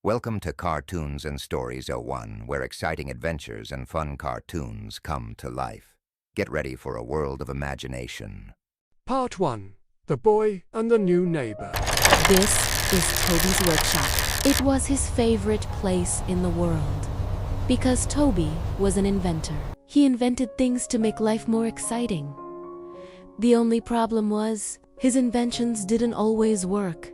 Welcome to Cartoons and Stories '01, where exciting adventures and fun cartoons come to life. Get ready for a world of imagination. Part 1. The Boy and the New Neighbor. This is Toby's workshop. It was his favorite place in the world. Because Toby was an inventor. He invented things to make life more exciting. The only problem was, his inventions didn't always work.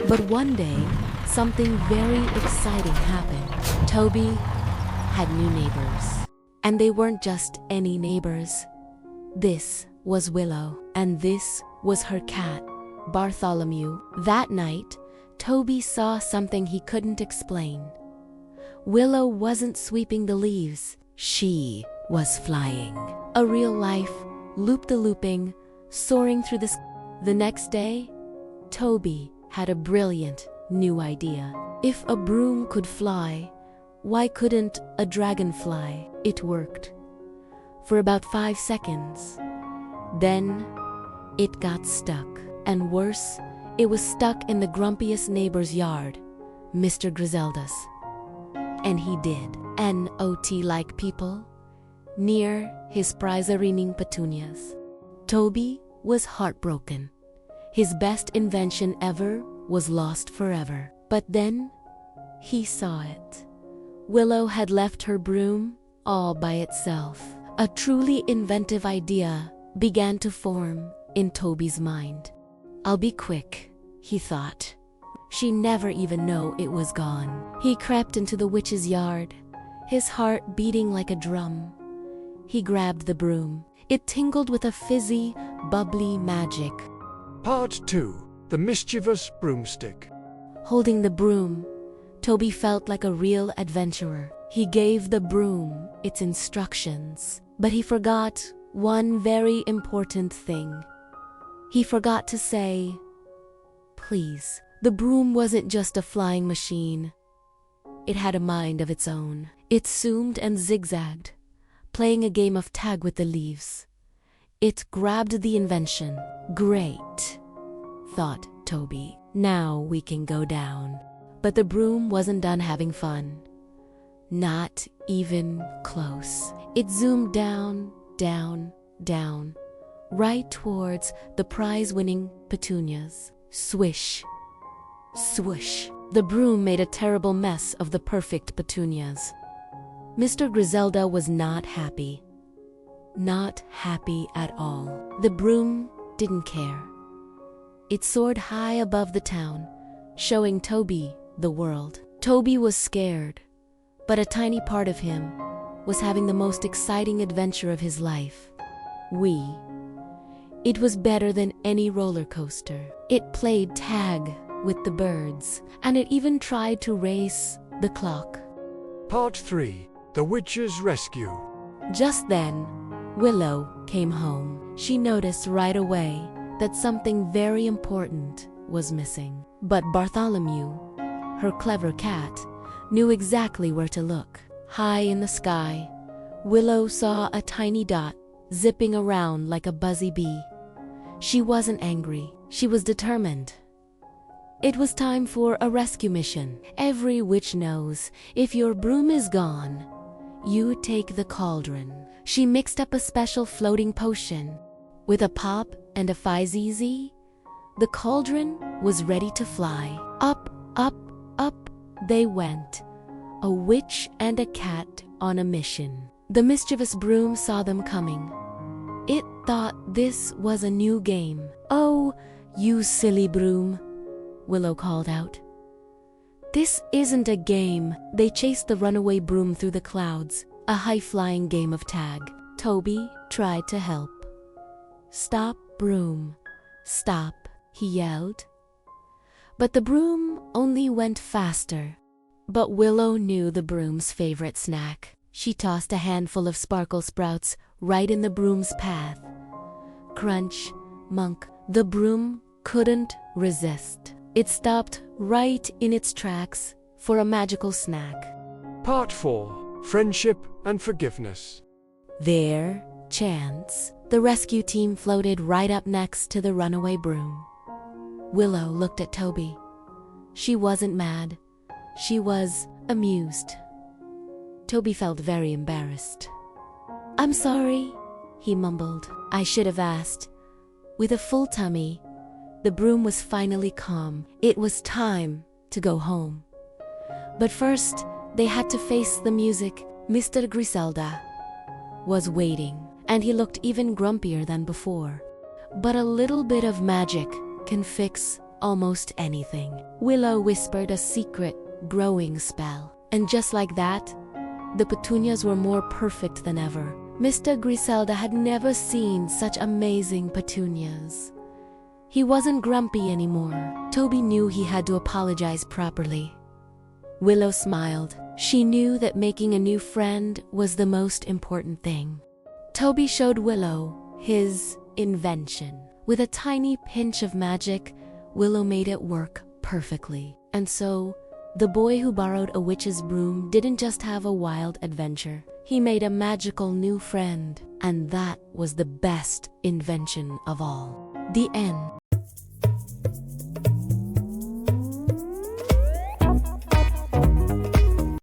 But one day, something very exciting happened. Toby had new neighbors. And they weren't just any neighbors. This was Willow, and this was her cat, Bartholomew. That night, Toby saw something he couldn't explain. Willow wasn't sweeping the leaves. She was flying. A real-life, loop-the-looping, soaring through the sky. The next day, Toby had a brilliant new idea. If a broom could fly, why couldn't a dragon fly? It worked. For about 5 seconds. Then, it got stuck. And worse, it was stuck in the grumpiest neighbor's yard, Mr. Griselda's. And he did. Not like people, near his prize-reigning petunias. Toby was heartbroken. His best invention ever was lost forever. But then, he saw it. Willow had left her broom all by itself. A truly inventive idea began to form in Toby's mind. I'll be quick, he thought. She never even know it was gone. He crept into the witch's yard, his heart beating like a drum. He grabbed the broom. It tingled with a fizzy, bubbly magic. Part 2. The Mischievous Broomstick. Holding the broom, Toby felt like a real adventurer. He gave the broom its instructions, but he forgot one very important thing. He forgot to say, please. The broom wasn't just a flying machine. It had a mind of its own. It zoomed and zigzagged, playing a game of tag with the leaves. It grabbed the invention. Great, thought Toby. Now we can go down. But the broom wasn't done having fun. Not even close. It zoomed down, down, down, right towards the prize-winning petunias. Swish. Swoosh. The broom made a terrible mess of the perfect petunias. Mr. Griselda was not happy. Not happy at all. The broom didn't care. It soared high above the town, showing Toby the world. Toby was scared, but a tiny part of him was having the most exciting adventure of his life. It was better than any roller coaster. It played tag with the birds, and it even tried to race the clock. Part 3. The Witch's Rescue. Just then, Willow came home. She noticed right away that something very important was missing. But Bartholomew, her clever cat, knew exactly where to look. High in the sky, Willow saw a tiny dot zipping around like a buzzy bee. She wasn't angry. She was determined. It was time for a rescue mission. Every witch knows, if your broom is gone, you take the cauldron. She mixed up a special floating potion. With a pop and a fizzy, the cauldron was ready to fly. Up, up, up they went, a witch and a cat on a mission. The mischievous broom saw them coming. It thought this was a new game. Oh, you silly broom, Willow called out. This isn't a game. They chased the runaway broom through the clouds, a high-flying game of tag. Toby tried to help. Stop, broom. Stop, he yelled. But the broom only went faster. But Willow knew the broom's favorite snack. She tossed a handful of sparkle sprouts right in the broom's path. Crunch, monk. The broom couldn't resist. It stopped right in its tracks for a magical snack. Part 4. Friendship and Forgiveness. There, chance, the rescue team floated right up next to the runaway broom. Willow looked at Toby. She wasn't mad, She was amused. Toby felt very embarrassed. "I'm sorry," he mumbled. "I should have asked." With a full tummy, the broom was finally calm. It was time to go home. But first, they had to face the music. Mr. Griselda was waiting, and he looked even grumpier than before. But a little bit of magic can fix almost anything. Willow whispered a secret growing spell, and just like that, the petunias were more perfect than ever. Mr. Griselda had never seen such amazing petunias. He wasn't grumpy anymore. Toby knew he had to apologize properly. Willow smiled. She knew that making a new friend was the most important thing. Toby showed Willow his invention. With a tiny pinch of magic, Willow made it work perfectly. And so, the boy who borrowed a witch's broom didn't just have a wild adventure. He made a magical new friend. And that was the best invention of all. The end.